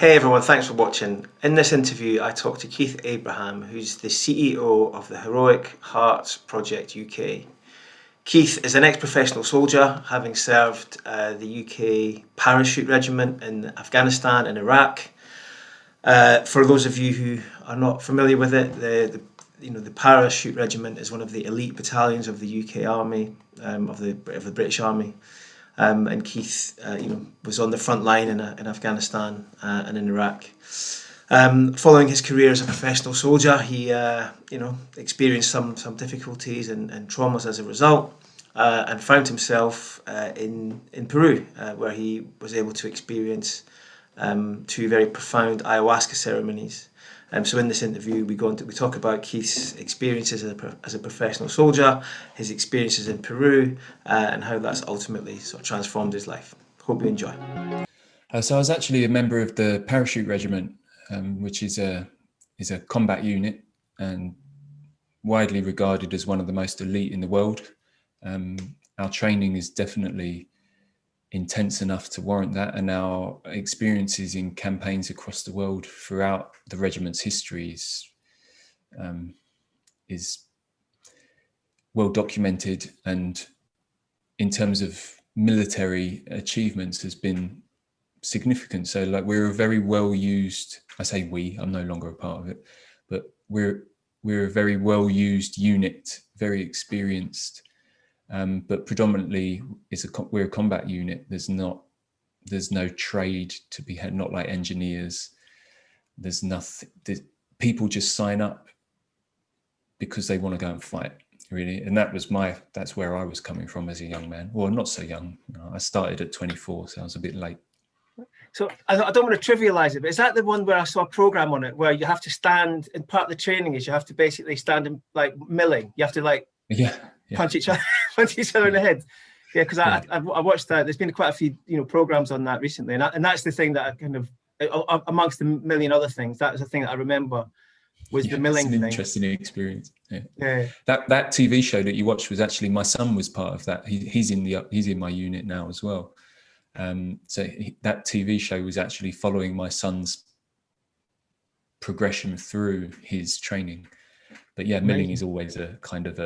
Hey everyone, thanks for watching. In this interview, I talked to Keith Abraham, who's the CEO of the Heroic Hearts Project UK. Keith is an ex-professional soldier, having served the UK Parachute Regiment in Afghanistan and Iraq. For those of you who are not familiar with it, the Parachute Regiment is one of the elite battalions of the UK Army, of the British Army. And Keith, was on the front line in Afghanistan and in Iraq. Following his career as a professional soldier, he, experienced some difficulties and traumas as a result, and found himself in Peru, where he was able to experience two very profound ayahuasca ceremonies. So in this interview, we talk about Keith's experiences as a professional soldier, his experiences in Peru, and how that's ultimately sort of transformed his life. Hope you enjoy. So I was actually a member of the Parachute Regiment, which is a combat unit and widely regarded as one of the most elite in the world. Our training is definitely intense enough to warrant that, and our experiences in campaigns across the world throughout the regiment's history is well documented, and in terms of military achievements has been significant. So like, we're a very well used, I say we, I'm no longer a part of it, but we're a very well used unit, very experienced, but predominantly we're a combat unit. There's no trade to be had, not like engineers. There's nothing. People just sign up because they want to go and fight, really. And that's where I was coming from as a young man. Well, not so young. I started at 24, so I was a bit late. So I don't want to trivialize it, but is that the one where I saw a program on it where you have to stand, and part of the training is you have to basically stand in like milling. You have to like punch each other in the head. Yeah, because I watched that. There's been quite a few programs on that recently, and that's the thing that I kind of, amongst a million other things, that was the thing that I remember was the milling thing. It's an interesting experience. Yeah. That TV show that you watched was actually, my son was part of that. He's in my unit now as well. So that TV show was actually following my son's progression through his training. But yeah, milling is always a kind of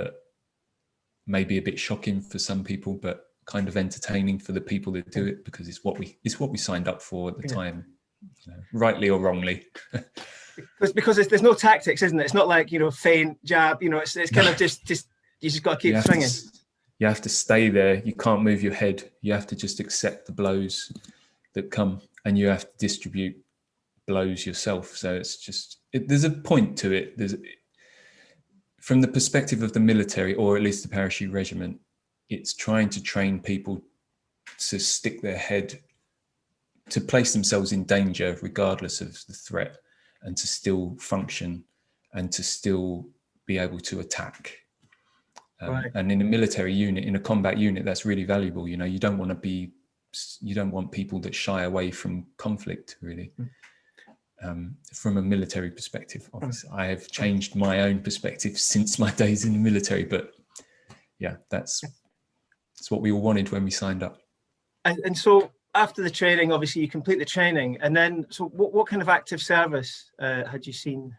maybe a bit shocking for some people, but kind of entertaining for the people that do it, because it's what we signed up for at the time, rightly or wrongly. because there's no tactics, isn't it? It's not like feint, jab. It's kind of just you just got to keep swinging. You have to stay there. You can't move your head. You have to just accept the blows that come, and you have to distribute blows yourself. So it's just, there's a point to it. From the perspective of the military, or at least the parachute regiment, it's trying to train people to stick their head, to place themselves in danger regardless of the threat, and to still function and to still be able to attack. And in a military unit, in a combat unit, that's really valuable. You don't want people that shy away from conflict, really. From a military perspective, obviously, I have changed my own perspective since my days in the military, but yeah, that's what we all wanted when we signed up. And so after the training, obviously you complete the training, and then so what kind of active service had you seen?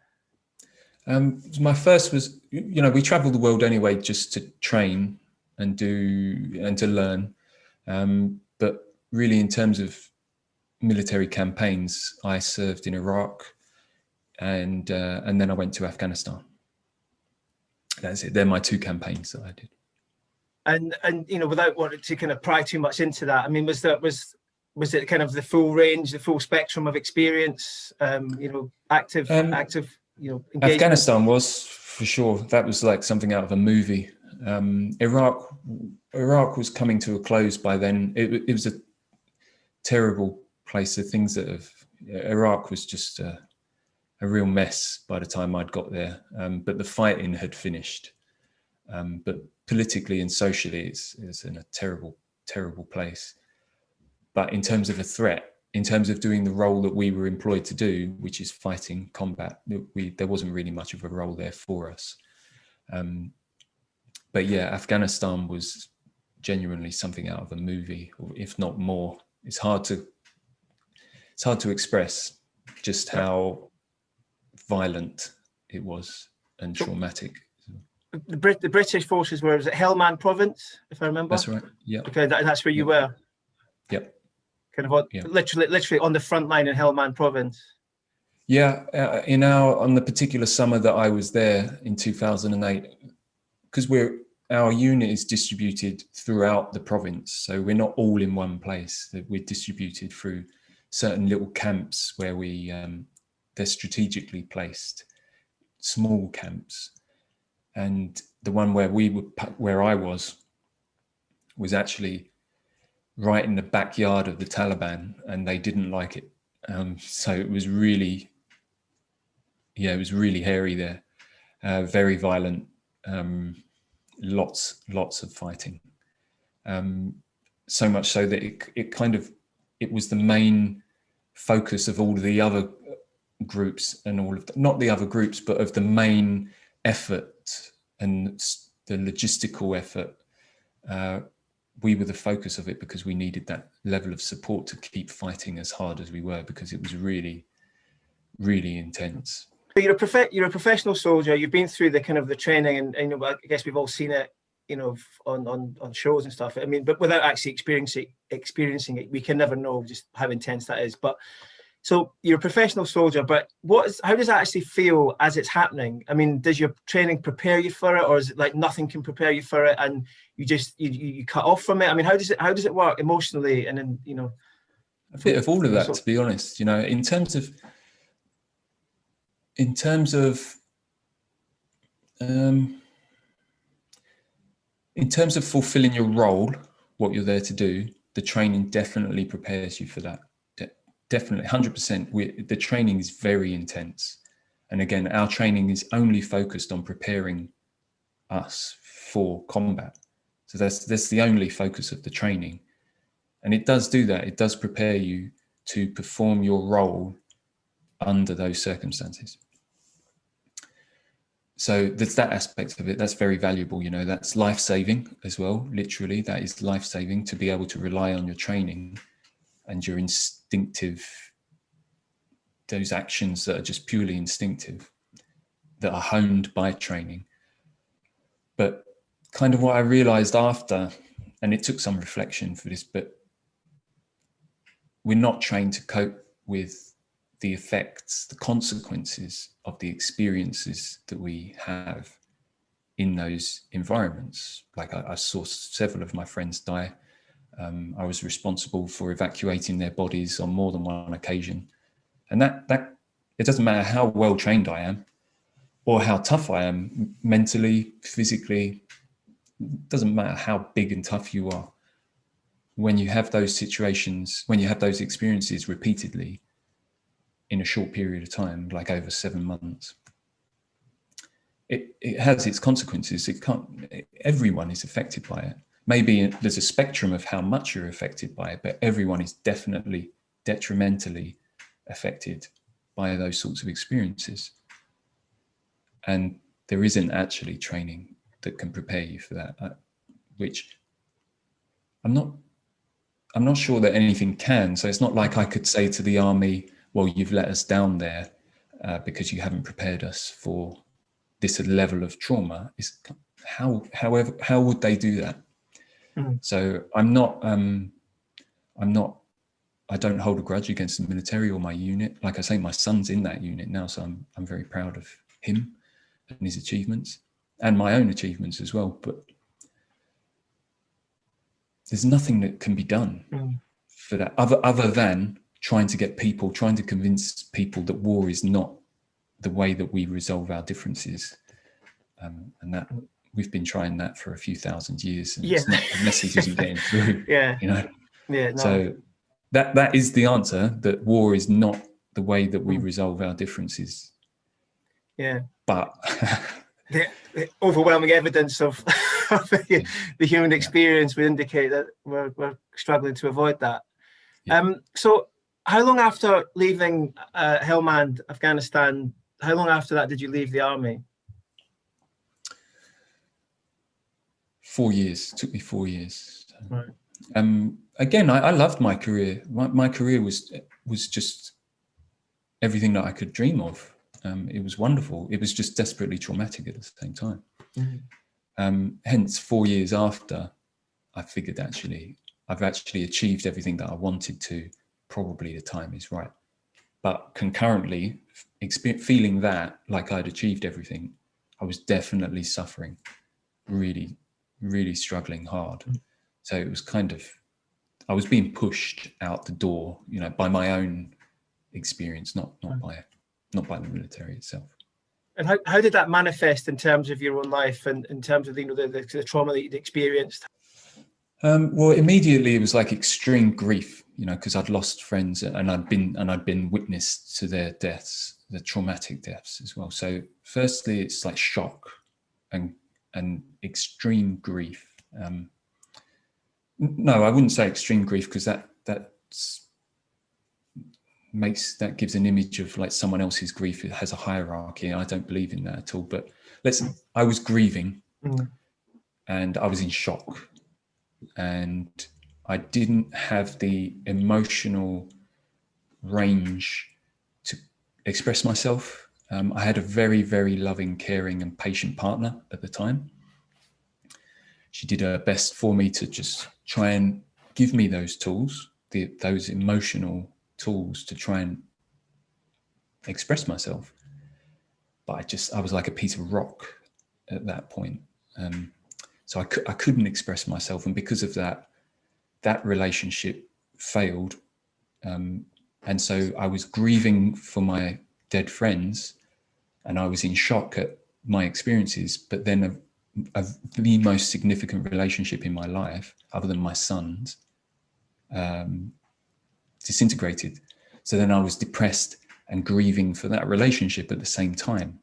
My first was, we travel the world anyway, just to train and to learn. But really, in terms of military campaigns, I served in Iraq, and then I went to Afghanistan. That's it. They're my two campaigns that I did. And without wanting to kind of pry too much into that, I mean, was it kind of the full range, the full spectrum of experience? Active. Afghanistan was, for sure. That was like something out of a movie. Iraq was coming to a close by then. It was a terrible place. The things Iraq was just a real mess by the time I'd got there. But the fighting had finished. But politically and socially, it's in a terrible, terrible place. But in terms of a threat, in terms of doing the role that we were employed to do, which is fighting, combat, there wasn't really much of a role there for us. But yeah, Afghanistan was genuinely something out of a movie, or if not more. It's hard to express, just how violent it was and traumatic. The British forces were, was it Helmand province, if I remember? That's right. Yeah. Okay, that's where you were. Yep. Kind of literally on the front line in Helmand province. Yeah, on the particular summer that I was there in 2008, because our unit is distributed throughout the province, so we're not all in one place. We're distributed through certain little camps where they're strategically placed, small camps. And the one where I was actually right in the backyard of the Taliban, and they didn't like it. So it was really, it was really hairy there, very violent, lots of fighting. So much so that it was the main focus of all of the other groups and not the other groups, but of the main effort and the logistical effort. We were the focus of it because we needed that level of support to keep fighting as hard as we were, because it was really, really intense. But you're a professional soldier. You've been through the kind of the training, and I guess we've all seen it, on shows and stuff. I mean, but without actually experiencing it, we can never know just how intense that is. But so you're a professional soldier, but how does that actually feel as it's happening? I mean, does your training prepare you for it, or is it like nothing can prepare you for it, and you just you cut off from it? I mean, how does it work emotionally, and then a bit of all of that, to be honest. In terms of fulfilling your role, what you're there to do, the training definitely prepares you for that. Definitely, 100%. The training is very intense. And again, our training is only focused on preparing us for combat. So that's the only focus of the training. And it does do that. It does prepare you to perform your role under those circumstances. So there's that aspect of it. That's very valuable. That's life-saving as well. Literally, that is life-saving, to be able to rely on your training and your instinctive, those actions that are just purely instinctive, that are honed by training. But kind of what I realized after, and it took some reflection for this, but we're not trained to cope with the effects, the consequences of the experiences that we have in those environments. Like I saw several of my friends die. I was responsible for evacuating their bodies on more than one occasion. And that it doesn't matter how well trained I am or how tough I am mentally, physically, it doesn't matter how big and tough you are. When you have those situations, when you have those experiences repeatedly in a short period of time, like over 7 months, it has its consequences. Everyone is affected by it. Maybe there's a spectrum of how much you're affected by it, but everyone is definitely detrimentally affected by those sorts of experiences. And there isn't actually training that can prepare you for that, which I'm not sure that anything can. So it's not like I could say to the army, well, you've let us down there because you haven't prepared us for this level of trauma. How would they do that? So I don't hold a grudge against the military or my unit. Like I say, my son's in that unit now, so I'm very proud of him and his achievements and my own achievements as well. But there's nothing that can be done for that other than trying to convince people that war is not the way that we resolve our differences. And that we've been trying that for a few thousand years, and the message isn't getting through. So that is the answer, that war is not the way that we resolve our differences. But the overwhelming evidence of the human experience would indicate that we're struggling to avoid that. So how long after leaving Helmand, Afghanistan, how long after that did you leave the army? 4 years. It took me 4 years. Right. Again, I loved my career. My career was just everything that I could dream of. It was wonderful. It was just desperately traumatic at the same time. Hence, 4 years after, I figured I've actually achieved everything that I wanted to. Probably the time is right. But concurrently, feeling that like I'd achieved everything, I was definitely suffering, really, really struggling hard. So it was I was being pushed out the door, by my own experience, not by the military itself. And how did that manifest in terms of your own life and in terms of the trauma that you'd experienced? Well, immediately it was like extreme grief, because I'd lost friends and I'd been witness to their deaths, the traumatic deaths as well. So firstly, it's like shock and extreme grief. No, I wouldn't say extreme grief, because that gives an image of like someone else's grief. It has a hierarchy, and I don't believe in that at all. But I was grieving, and I was in shock, and I didn't have the emotional range to express myself. I had a very, very loving, caring, and patient partner at the time. She did her best for me to just try and give me those tools, those emotional tools to try and express myself. But I was like a piece of rock at that point. So I couldn't express myself. And because of that relationship failed. And so I was grieving for my dead friends, and I was in shock at my experiences. But then the most significant relationship in my life, other than my sons, disintegrated. So then I was depressed and grieving for that relationship at the same time.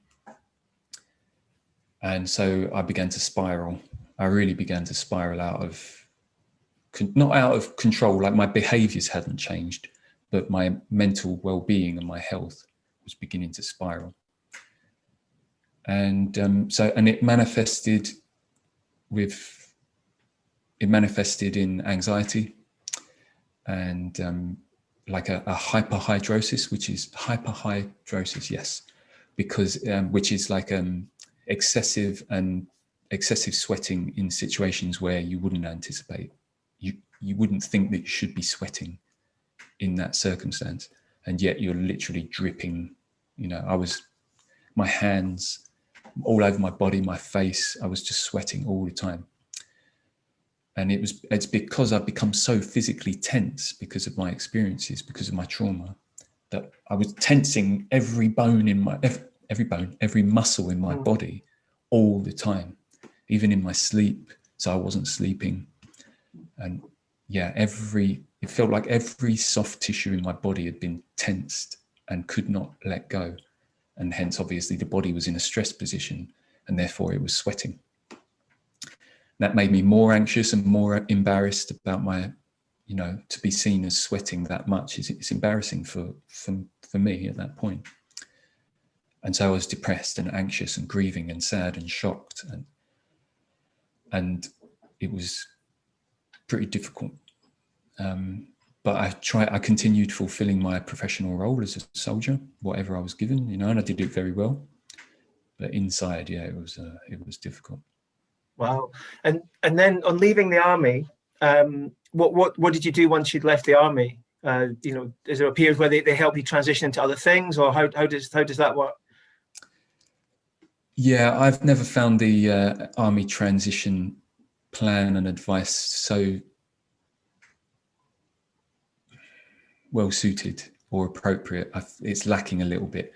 And so I began to spiral. I really began to spiral not out of control, like my behaviors hadn't changed, but my mental well-being and my health was beginning to spiral. And it manifested in anxiety and like a hyperhidrosis, which is hyperhidrosis, yes, because which is like excessive sweating in situations where you wouldn't anticipate. You wouldn't think that you should be sweating in that circumstance, and yet you're literally dripping. My hands all over my body, my face, I was just sweating all the time. And it's because I've become so physically tense because of my experiences, because of my trauma, that I was tensing every bone in every muscle in my body all the time, even in my sleep. So I wasn't sleeping. And yeah, it felt like every soft tissue in my body had been tensed and could not let go. And hence, obviously, the body was in a stress position, and therefore it was sweating. That made me more anxious and more embarrassed about to be seen as sweating that much. It's embarrassing for me at that point. And so I was depressed and anxious and grieving and sad and shocked. And it was pretty difficult. But I continued fulfilling my professional role as a soldier, whatever I was given, and I did it very well. But inside, yeah, it was difficult. Wow. And then on leaving the army, what did you do once you'd left the army? Is there a period where they help you transition into other things, or how does that work? Yeah, I've never found the army transition plan and advice so well suited or appropriate. It's lacking a little bit.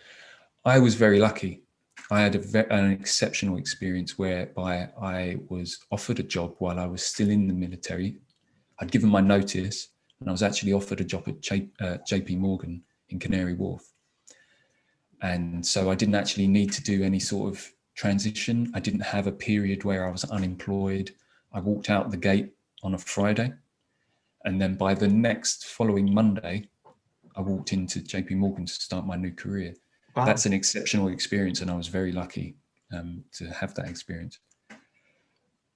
I was very lucky. I had an exceptional experience whereby I was offered a job while I was still in the military. I'd given my notice, and I was actually offered a job at JP Morgan in Canary Wharf. And so I didn't actually need to do any sort of transition. I didn't have a period where I was unemployed. I walked out the gate on a Friday, and then by the next following Monday, I walked into JP Morgan to start my new career. Wow. That's an exceptional experience, and I was very lucky to have that experience.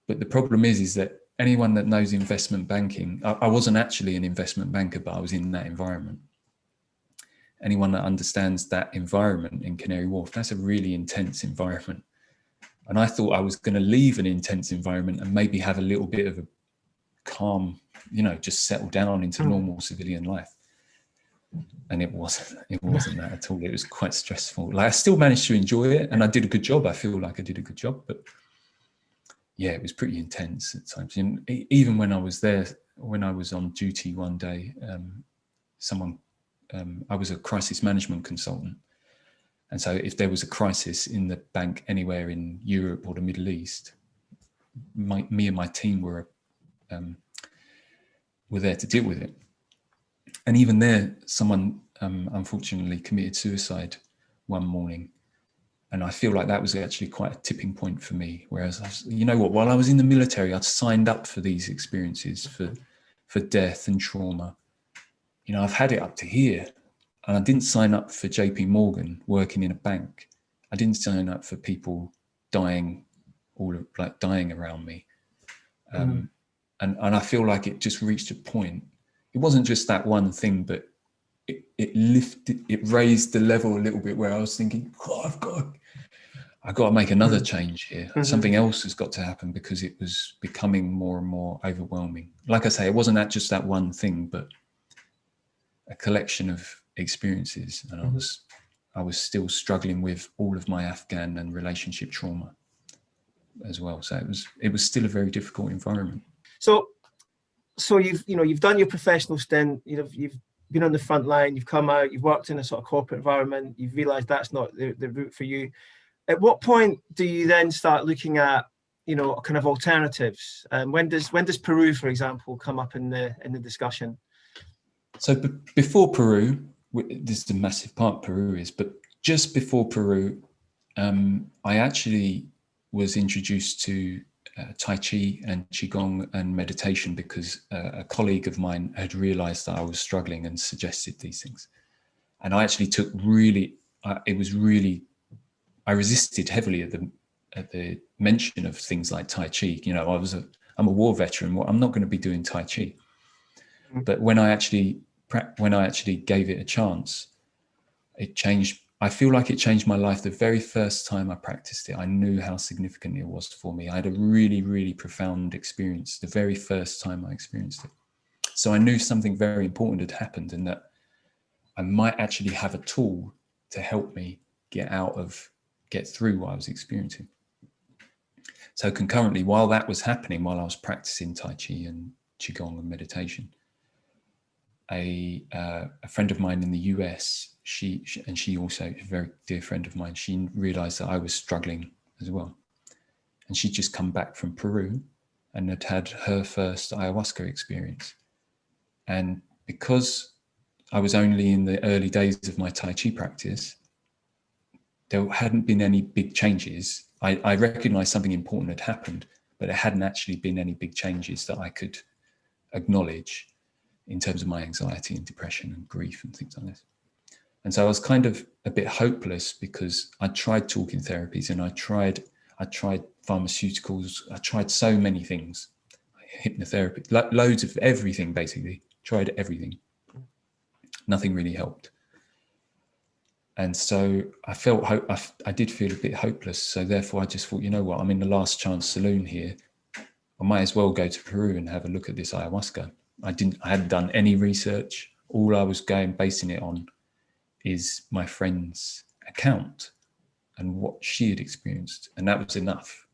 But the problem is that anyone that knows investment banking, I wasn't actually an investment banker, but I was in that environment. anyone that understands that environment in Canary Wharf, that's a really intense environment. And I thought I was going to leave an intense environment and maybe have a little bit of a calm, just settle down into normal civilian life. And it wasn't that at all. It was quite stressful. Like, I still managed to enjoy it, and I did a good job. I feel like I did a good job, but yeah, it was pretty intense at times. And even when I was there, when I was on duty one day, I was a crisis management consultant. And so if there was a crisis in the bank anywhere in Europe or the Middle East, me and my team were there to deal with it. And even there, someone unfortunately committed suicide one morning. And I feel like that was actually quite a tipping point for me. Whereas, while I was in the military, I'd signed up for these experiences for death and trauma. I've had it up to here. And I didn't sign up for JP Morgan working in a bank. I didn't sign up for people dying around me. And I feel like it just reached a point. It wasn't just that one thing, but it raised the level a little bit where I was thinking, I've got to make another change here. Something else has got to happen, because it was becoming more and more overwhelming. Like I say, it wasn't just that one thing, but a collection of experiences. And I was still struggling with all of my Afghan and relationship trauma as well. So it was still a very difficult environment. So you've done your professional stint, you've been on the front line, you've come out, you've worked in a sort of corporate environment, you've realized that's not the route for you. At what point do you then start looking at, kind of alternatives? When does Peru, for example, come up in the discussion? So before Peru, this is the massive part Peru is, but just before Peru, I actually was introduced to Tai Chi and Qigong and meditation because a colleague of mine had realized that I was struggling and suggested these things. And I actually I resisted heavily at the mention of things like Tai Chi. I'm a war veteran. I'm not going to be doing Tai Chi. But when I actually gave it a chance, it changed. I feel like it changed my life. The very first time I practiced it, I knew how significant it was for me. I had a really, really profound experience the very first time I experienced it. So I knew something very important had happened, and that I might actually have a tool to help me get through what I was experiencing. So concurrently, while that was happening, while I was practicing Tai Chi and Qigong and meditation, a friend of mine in the US, she also a very dear friend of mine, she realized that I was struggling as well. And she'd just come back from Peru and had her first ayahuasca experience. And because I was only in the early days of my Tai Chi practice, there hadn't been any big changes. I recognized something important had happened, but there hadn't actually been any big changes that I could acknowledge in terms of my anxiety and depression and grief and things like this. And so I was kind of a bit hopeless, because I tried talking therapies and I tried pharmaceuticals. I tried so many things, hypnotherapy, loads of everything, basically. Tried everything. Nothing really helped. And so I did feel a bit hopeless. So therefore I just thought, you know what, I'm in the last chance saloon here. I might as well go to Peru and have a look at this ayahuasca. I hadn't done any research. All I was basing it on is my friend's account and what she had experienced. And that was enough,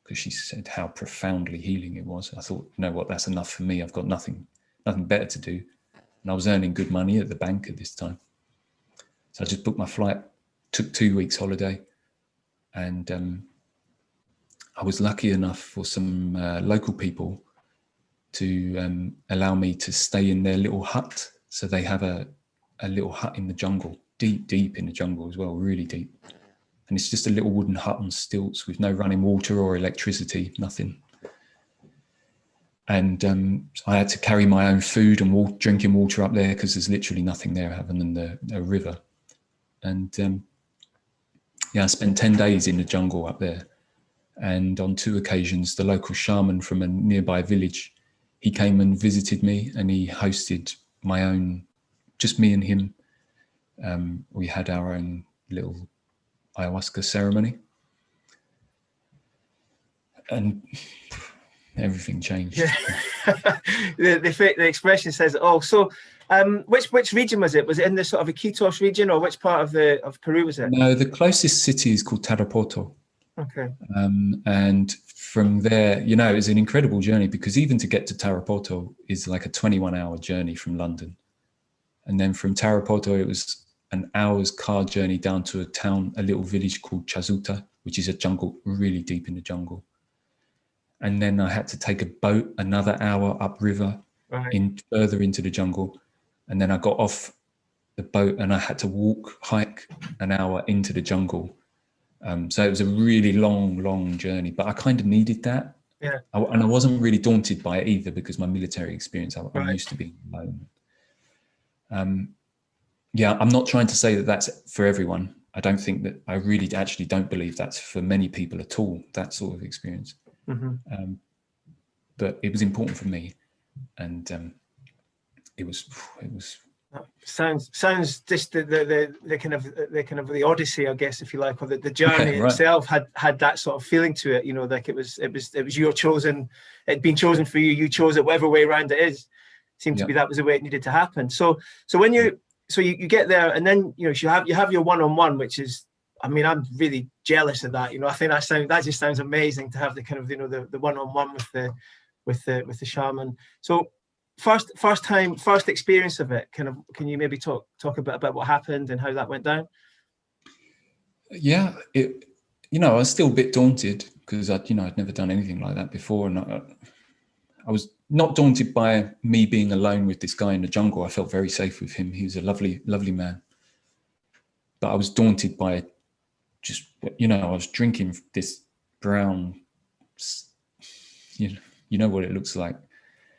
because she said how profoundly healing it was. I thought, you know what, that's enough for me. I've got nothing better to do. And I was earning good money at the bank at this time. So I just booked my flight, took 2 weeks holiday, and I was lucky enough for some local people to allow me to stay in their little hut. So they have a little hut in the jungle, deep in the jungle as well, really deep. And it's just a little wooden hut on stilts with no running water or electricity, nothing. And I had to carry my own food and drinking water up there, because there's literally nothing there other than the river. And I spent 10 days in the jungle up there. And on 2 occasions, the local shaman from a nearby village, he came and visited me, and he hosted just me and him, We had our own little ayahuasca ceremony, and everything changed. Yeah. the expression says, "Oh, so which region was it? Was it in the sort of Iquitos region, or which part of Peru was it?" No, the closest city is called Tarapoto. Okay. And from there, you know, it's an incredible journey, because even to get to Tarapoto is like a 21-hour journey from London. And then from Tarapoto, it was an hour's car journey down to a town, a little village called Chazuta, which is a jungle, really deep in the jungle. And then I had to take a boat another hour upriver, further into the jungle. And then I got off the boat and I had to hike an hour into the jungle. So it was a really long journey, but I kind of needed that. Yeah. And I wasn't really daunted by it either, because my military experience, I'm used to being alone. Yeah, I'm not trying to say that that's for everyone. I don't think that, I really actually don't believe that's for many people at all, that sort of experience. Mm-hmm. But it was important for me, and it was sounds just the kind of the odyssey, I guess, if you like, or the journey itself had that sort of feeling to it, you know, like it was your chosen, it'd been chosen for you, you chose it, whatever way around it is. Seemed to be that was the way it needed to happen. So when you get there, and then, you know, you have your one-on-one, which is, I mean, I'm really jealous of that. You know, I think that just sounds amazing to have the kind of, you know, the one-on-one with the shaman. So first experience of it, kind of, can you maybe talk a bit about what happened and how that went down? Yeah, you know, I was still a bit daunted, because I'd never done anything like that before, and I was not daunted by me being alone with this guy in the jungle. I felt very safe with him. He was a lovely man. But I was daunted by just, you know, I was drinking this brown, you know what it looks like.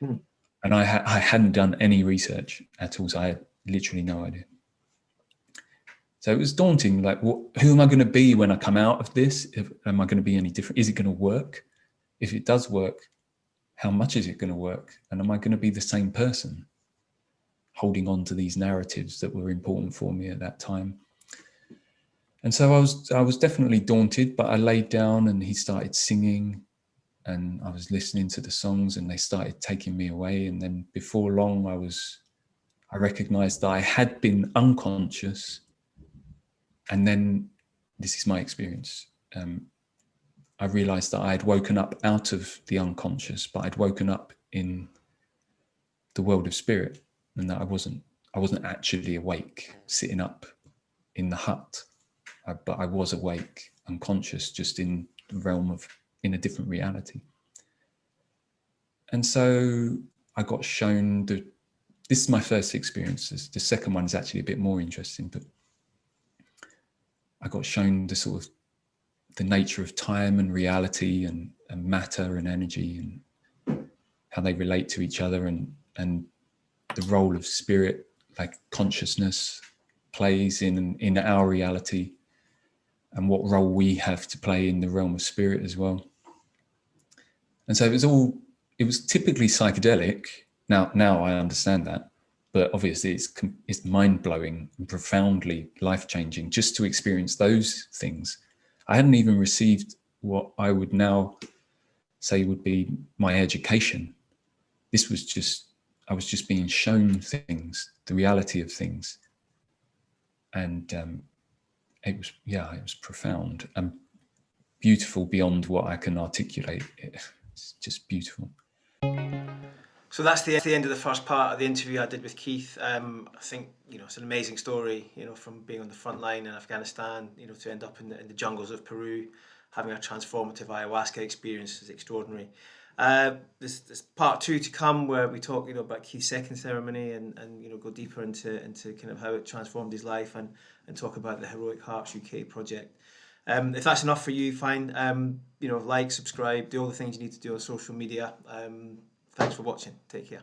Mm. And I hadn't done any research at all, so I had literally no idea. So it was daunting, like, who am I going to be when I come out of this? Am I going to be any different? Is it going to work? If it does work, how much is it going to work? And am I going to be the same person, holding on to these narratives that were important for me at that time? And so I was definitely daunted, but I laid down and he started singing, and I was listening to the songs, and they started taking me away. And then before long, I recognized that I had been unconscious. And then, this is my experience, I realized that I had woken up out of the unconscious, but I'd woken up in the world of spirit, and that I wasn't actually awake, sitting up in the hut, but I was awake, unconscious, just in the realm of, in a different reality. And so I got shown this is my first experience. The second one is actually a bit more interesting, but I got shown the sort of the nature of time and reality and matter and energy, and how they relate to each other, and the role of spirit, like consciousness, plays in our reality, and what role we have to play in the realm of spirit as well. And so it was typically psychedelic. Now I understand that, but obviously it's mind-blowing and profoundly life-changing just to experience those things. I hadn't even received what I would now say would be my education. This was I was just being shown things, the reality of things. And it was profound and beautiful beyond what I can articulate. It's just beautiful. So that's the end of the first part of the interview I did with Keith. I think, you know, it's an amazing story, you know, from being on the front line in Afghanistan, you know, to end up in the jungles of Peru, having a transformative ayahuasca experience is extraordinary. There's part 2 to come, where we talk, you know, about Keith's second ceremony and you know, go deeper into kind of how it transformed his life, and talk about the Heroic Hearts UK project. If that's enough for you, fine. You know, like, subscribe, do all the things you need to do on social media. Thanks for watching. Take care.